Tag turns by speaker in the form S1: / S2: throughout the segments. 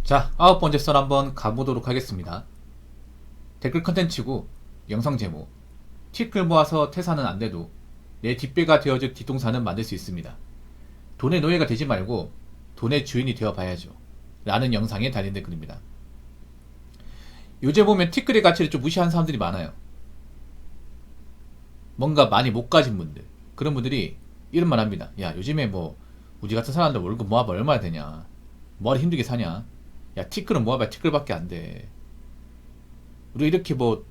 S1: 자, 9번째 썰 한번 가보도록 하겠습니다. 댓글 컨텐츠고 영상 제목 틱글 모아서 퇴사는 안돼도 내 뒷배가 되어줄 뒷동산은 만들 수 있습니다. 돈의 노예가 되지 말고 돈의 주인이 되어봐야죠 라는 영상에 달린 댓글입니다. 요새 보면 틱글의 가치를 좀 무시하는 사람들이 많아요. 뭔가 많이 못 가진 분들, 그런 분들이 이런 말 합니다. 야, 요즘에 뭐 우리 같은 사람들 월급 모아봐 얼마나 되냐, 뭐하러 힘들게 사냐, 야 티끌은 모아봐야 티끌밖에 안돼, 우리 이렇게 뭐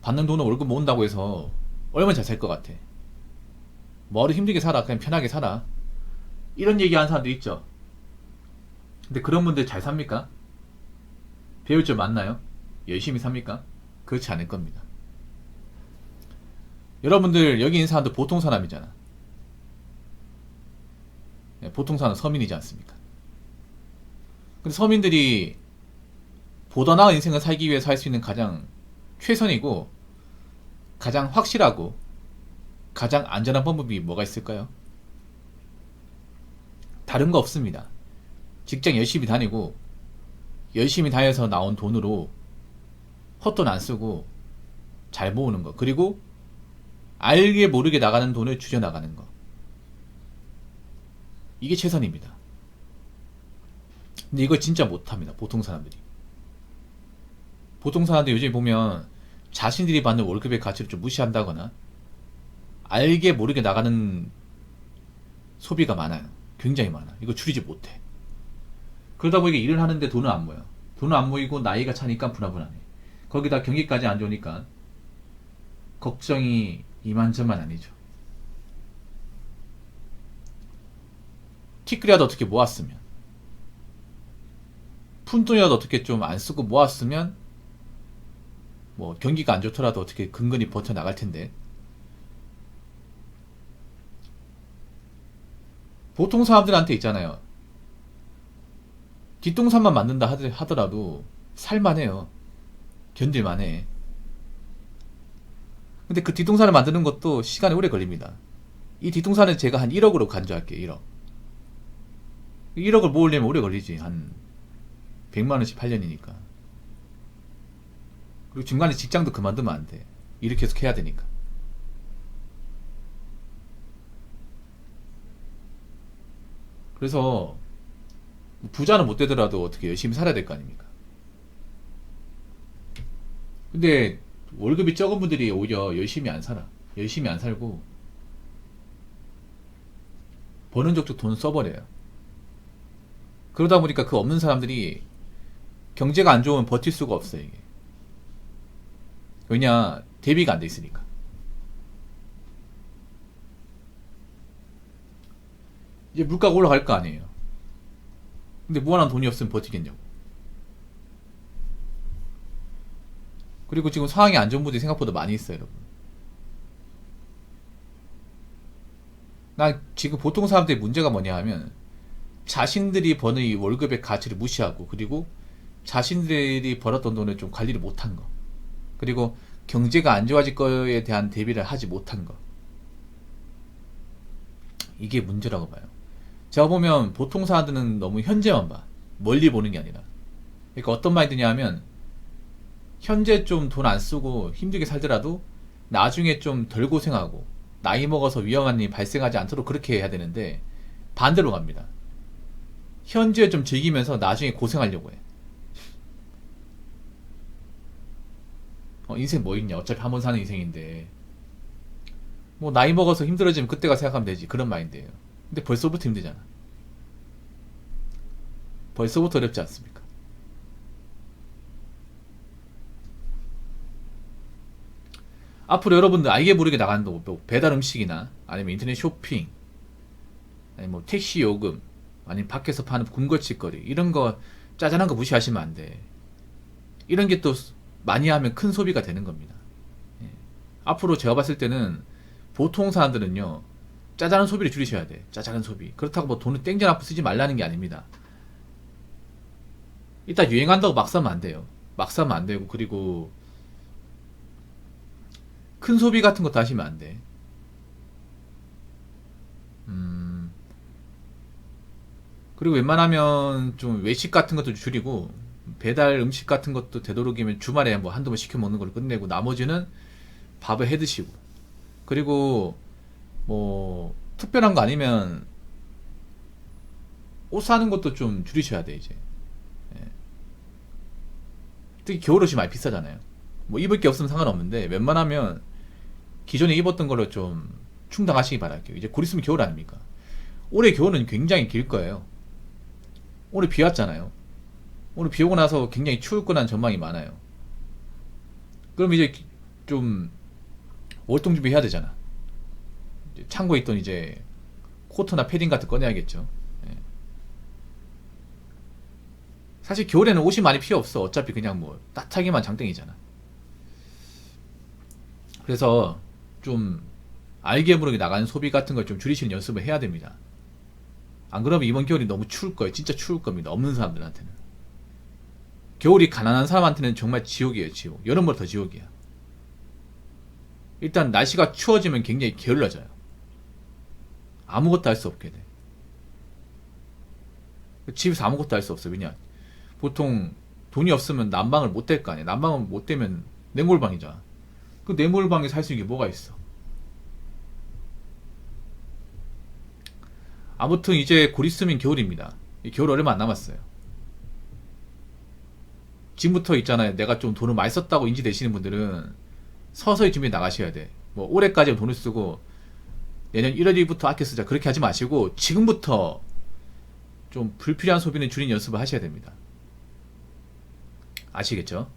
S1: 받는 돈을 월급 모은다고 해서 얼마나 잘 살 것 같아, 뭐하러 힘들게 살아, 그냥 편하게 살아, 이런 얘기하는 사람들 있죠. 근데 그런 분들 잘 삽니까? 배울 줄 많나요? 열심히 삽니까? 그렇지 않을 겁니다. 여러분들 여기 있는 사람들 보통 사람이잖아. 보통 사람 서민이지 않습니까? 근데 서민들이 보다 나은 인생을 살기 위해서 할 수 있는 가장 최선이고 가장 확실하고 가장 안전한 방법이 뭐가 있을까요? 다른 거 없습니다. 직장 열심히 다니고 열심히 다녀서 나온 돈으로 헛돈 안 쓰고 잘 모으는 거, 그리고 알게 모르게 나가는 돈을 줄여나가는 거, 이게 최선입니다. 근데 이걸 진짜 못합니다, 보통 사람들이. 보통 사람들 요즘 보면 자신들이 받는 월급의 가치를 좀 무시한다거나 알게 모르게 나가는 소비가 많아요. 굉장히 많아. 이거 줄이지 못해. 그러다 보니까 일을 하는데 돈은 안 모여. 돈은 안 모이고 나이가 차니까 불안불안해. 거기다 경기까지 안 좋으니까 걱정이 이만저만 아니죠. 티끌이라도 어떻게 모았으면, 푼돈이라도 어떻게 좀 안 쓰고 모았으면 뭐 경기가 안 좋더라도 어떻게 근근히 버텨나갈 텐데, 보통 사람들한테 있잖아요. 뒷동산만 만든다 하더라도 살만해요. 견딜만해. 근데 그 뒷동산을 만드는 것도 시간이 오래 걸립니다. 이 뒷동산은 제가 한 1억으로 간주할게요. 1억. 1억을 모으려면 오래 걸리지. 한 100만원씩 8년이니까. 그리고 중간에 직장도 그만두면 안 돼. 일을 계속 해야 되니까. 그래서 부자는 못 되더라도 어떻게 열심히 살아야 될 거 아닙니까? 근데 월급이 적은 분들이 오히려 열심히 안 살아. 열심히 안 살고 버는 족족 돈 써버려요. 그러다 보니까 그 없는 사람들이 경제가 안 좋으면 버틸 수가 없어요, 이게. 왜냐, 대비가 안 돼 있으니까. 이제 물가가 올라갈 거 아니에요. 근데 무한한 돈이 없으면 버티겠냐고. 그리고 지금 상황이 안 좋은 분들이 생각보다 많이 있어요, 여러분. 나 지금 보통 사람들의 문제가 뭐냐 하면 자신들이 버는 이 월급의 가치를 무시하고, 그리고 자신들이 벌었던 돈을 좀 관리를 못한 거, 그리고 경제가 안 좋아질 거에 대한 대비를 하지 못한 거, 이게 문제라고 봐요. 제가 보면 보통 사람들은 너무 현재만 봐. 멀리 보는 게 아니라. 그러니까 어떤 말이 드냐 하면 현재 좀 돈 안 쓰고 힘들게 살더라도 나중에 좀 덜 고생하고 나이 먹어서 위험한 일이 발생하지 않도록 그렇게 해야 되는데, 반대로 갑니다. 현재 좀 즐기면서 나중에 고생하려고 해. 인생 뭐 있냐, 어차피 한 번 사는 인생인데 뭐 나이 먹어서 힘들어지면 그때가 생각하면 되지, 그런 마인드예요. 근데 벌써부터 힘들잖아. 벌써부터 어렵지 않습니까? 앞으로 여러분들 알게 모르게 나가는 거, 뭐 배달 음식이나 아니면 인터넷 쇼핑, 아니면 뭐 택시 요금, 아니면 밖에서 파는 군것질거리, 이런 거 짜잘한 거 무시하시면 안 돼. 이런 게 또 많이 하면 큰 소비가 되는 겁니다. 예. 앞으로 제가 봤을 때는 보통 사람들은요, 짜잘한 소비를 줄이셔야 돼. 짜잘한 소비. 그렇다고 뭐 돈을 땡겨놓고 쓰지 말라는 게 아닙니다. 이따 유행한다고 막 사면 안 돼요. 막 사면 안 되고, 그리고 큰 소비 같은 것도 하시면 안 돼. 음, 그리고 웬만하면 좀 외식 같은 것도 줄이고 배달 음식 같은 것도 되도록이면 주말에 뭐 한두 번 시켜 먹는 걸로 끝내고 나머지는 밥을 해 드시고 그리고 뭐 특별한 거 아니면 옷 사는 것도 좀 줄이셔야 돼 이제. 예. 특히 겨울옷이 많이 비싸잖아요. 뭐 입을 게 없으면 상관없는데 웬만하면 기존에 입었던 걸로 좀 충당하시기 바랄게요. 이제 곧 있으면 겨울 아닙니까? 올해 겨울은 굉장히 길 거예요. 올해 비 왔잖아요. 오늘 비 오고 나서 굉장히 추울 거라는 전망이 많아요. 그럼 이제 좀 월동 준비해야 되잖아. 이제 창고에 있던 이제 코트나 패딩 같은 거 꺼내야겠죠. 예. 사실 겨울에는 옷이 많이 필요 없어. 어차피 그냥 뭐 따뜻하게만 장땡이잖아. 그래서 좀 알게 모르게 나가는 소비 같은 걸 좀 줄이시는 연습을 해야 됩니다. 안 그러면 이번 겨울이 너무 추울 거예요. 진짜 추울 겁니다. 없는 사람들한테는. 겨울이 가난한 사람한테는 정말 지옥이에요, 지옥. 여름보다 더 지옥이야. 일단 날씨가 추워지면 굉장히 게을러져요. 아무것도 할 수 없게 돼. 집에서 아무것도 할 수 없어. 왜냐? 보통 돈이 없으면 난방을 못 댈 거 아니야. 난방을 못 대면 냉골방이잖아. 그 냉골방에 살 수 있는 게 뭐가 있어? 아무튼 이제 곧 있으면 겨울입니다. 겨울 얼마 안 남았어요. 지금부터 있잖아요. 내가 좀 돈을 많이 썼다고 인지되시는 분들은 서서히 준비 나가셔야 돼. 뭐 올해까지 돈을 쓰고 내년 1월 1일부터 아껴 쓰자. 그렇게 하지 마시고 지금부터 좀 불필요한 소비는 줄이는 연습을 하셔야 됩니다. 아시겠죠?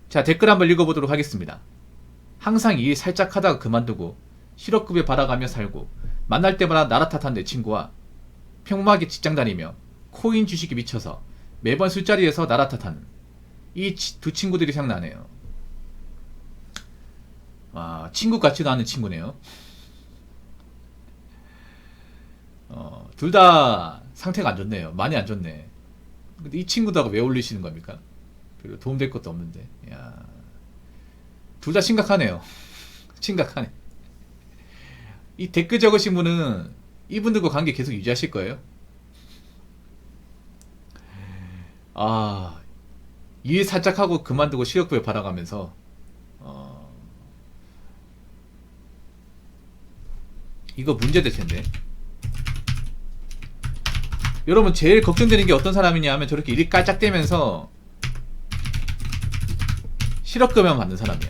S1: 자, 댓글 한번 읽어보도록 하겠습니다. 항상 일 살짝 하다가 그만두고 실업급여 받아가며 살고 만날 때마다 나라 탓한 내 친구와 평범하게 직장 다니며 코인 주식에 미쳐서 매번 술자리에서 나라 탓하는 이 두 친구들이 생각나네요. 아, 친구 같지도 않은 친구네요. 둘 다 상태가 안 좋네요. 많이 안 좋네. 근데 이 친구들하고 왜 어울리시는 겁니까? 별로 도움될 것도 없는데. 야, 둘 다 심각하네요. 심각하네. 이 댓글 적으신 분은 이분들과 관계 계속 유지하실 거예요? 아, 일 살짝 하고 그만두고 실업급여 받아가면서 이거 문제될 텐데. 여러분 제일 걱정되는 게 어떤 사람이냐 하면 저렇게 일이 깔짝대면서 실업급여만 받는 사람이야.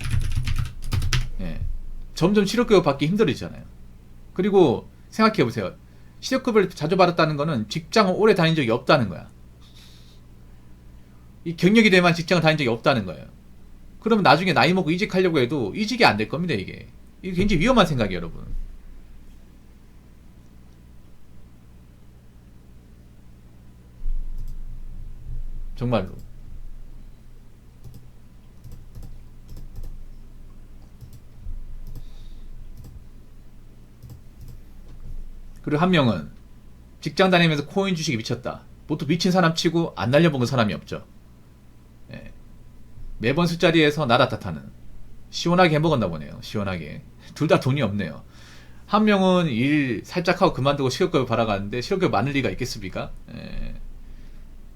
S1: 예. 점점 실업급여 받기 힘들어지잖아요. 그리고 생각해보세요. 실업급여를 자주 받았다는 거는 직장을 오래 다닌 적이 없다는 거야. 이 경력이 돼만 직장을 다닌 적이 없다는 거예요. 그러면 나중에 나이 먹고 이직하려고 해도 이직이 안 될 겁니다, 이게. 이게 굉장히 위험한 생각이에요, 여러분. 정말로. 그리고 한 명은 직장 다니면서 코인 주식에 미쳤다. 보통 미친 사람 치고 안 날려먹은 사람이 없죠. 예. 매번 술자리에서 나라 탓하는. 시원하게 해먹었나 보네요. 시원하게. 둘 다 돈이 없네요. 한 명은 일 살짝 하고 그만두고 실업급여 받아가는데 실업급여 많을 리가 있겠습니까? 예.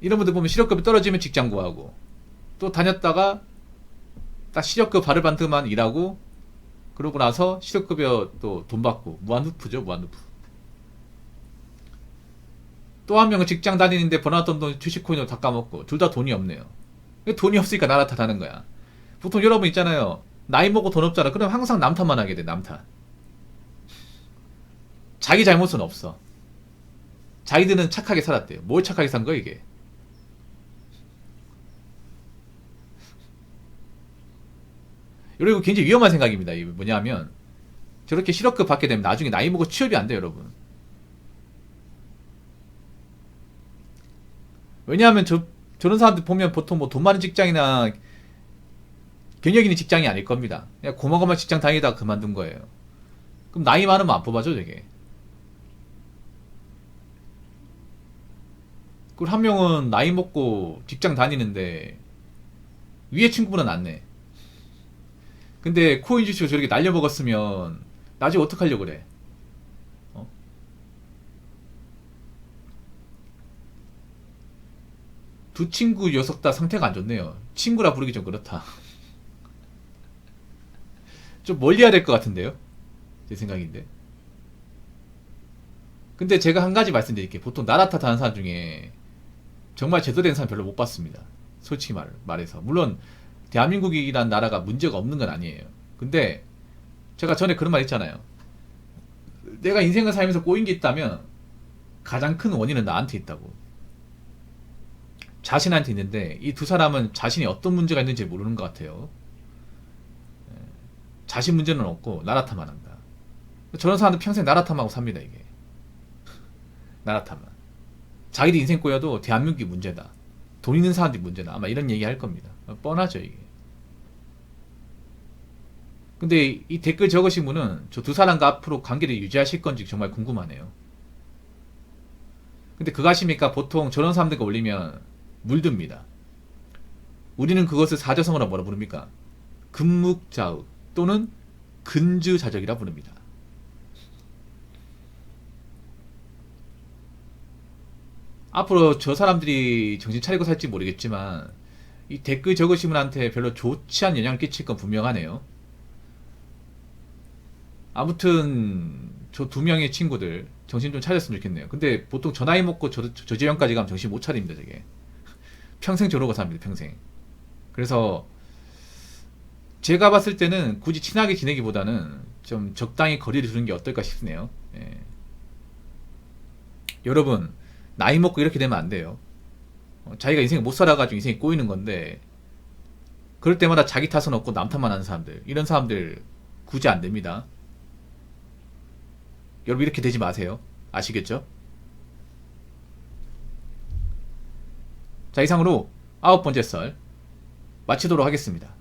S1: 이런 분들 보면 실업급여 떨어지면 직장 구하고 또 다녔다가 딱 실업급여 받을 만큼만 일하고 그러고 나서 실업급여 또 돈 받고 무한루프죠, 무한루프. 또 한 명은 직장 다니는데 버나왔던 돈 주식코인으로 다 까먹고 둘 다 돈이 없네요. 돈이 없으니까 나라 탓하는 거야. 보통 여러분 있잖아요. 나이 먹고 돈 없잖아. 그럼 항상 남 탓만 하게 돼. 남 탓. 자기 잘못은 없어. 자기들은 착하게 살았대요. 뭘 착하게 산 거야 이게. 그리고 굉장히 위험한 생각입니다. 이게 뭐냐면 저렇게 실업급 받게 되면 나중에 나이 먹고 취업이 안 돼요, 여러분. 왜냐하면 저런 사람들 보면 보통 뭐 돈 많은 직장이나 경력 있는 직장이 아닐 겁니다. 그냥 고마고마 직장 다니다가 그만둔 거예요. 그럼 나이 많으면 안 뽑아줘, 되게. 그리고 한 명은 나이 먹고 직장 다니는데 위에 친구보다 낫네. 근데 코인 주식을 저렇게 날려먹었으면 나중에 어떡하려고 그래? 어? 두 친구 녀석 다 상태가 안 좋네요. 친구라 부르기 좀 그렇다. 좀 멀리 해야 될 것 같은데요? 제 생각인데. 근데 제가 한 가지 말씀드릴게요. 보통 나라 탓하는 사람 중에 정말 제대로 된 사람 별로 못 봤습니다. 솔직히 말해서. 물론 대한민국이란 나라가 문제가 없는 건 아니에요. 근데 제가 전에 그런 말 했잖아요. 내가 인생을 살면서 꼬인 게 있다면 가장 큰 원인은 나한테 있다고. 자신한테 있는데 이 두 사람은 자신이 어떤 문제가 있는지 모르는 것 같아요. 자신 문제는 없고 나라 탓만 한다. 저런 사람은 평생 나라 탓하고 삽니다. 이게 나라 탓만. 자기들 인생 꼬여도 대한민국이 문제다. 돈 있는 사람들이 문제다. 아마 이런 얘기 할 겁니다. 뻔하죠 이게. 근데 이 댓글 적으신 분은 저 두 사람과 앞으로 관계를 유지하실 건지 정말 궁금하네요. 근데 그거 아십니까? 보통 저런 사람들과 올리면 물듭니다. 우리는 그것을 사자성어로 뭐라 부릅니까? 금묵자의 또는 근주자적이라 부릅니다. 앞으로 저 사람들이 정신 차리고 살지 모르겠지만 이 댓글 적으신 분한테 별로 좋지 않은 영향을 끼칠 건 분명하네요. 아무튼 저 두 명의 친구들 정신 좀 차렸으면 좋겠네요. 근데 보통 저 나이 먹고 저 지경까지 가면 정신 못 차립니다. 저게 평생 저러고 삽니다. 평생. 그래서 제가 봤을 때는 굳이 친하게 지내기보다는 좀 적당히 거리를 두는 게 어떨까 싶네요. 예. 여러분 나이 먹고 이렇게 되면 안 돼요. 자기가 인생을 못 살아가지고 인생이 꼬이는 건데 그럴 때마다 자기 탓은 없고 남 탓만 하는 사람들, 이런 사람들 굳이 안 됩니다. 여러분 이렇게 되지 마세요. 아시겠죠? 자, 이상으로 9번째 썰 마치도록 하겠습니다.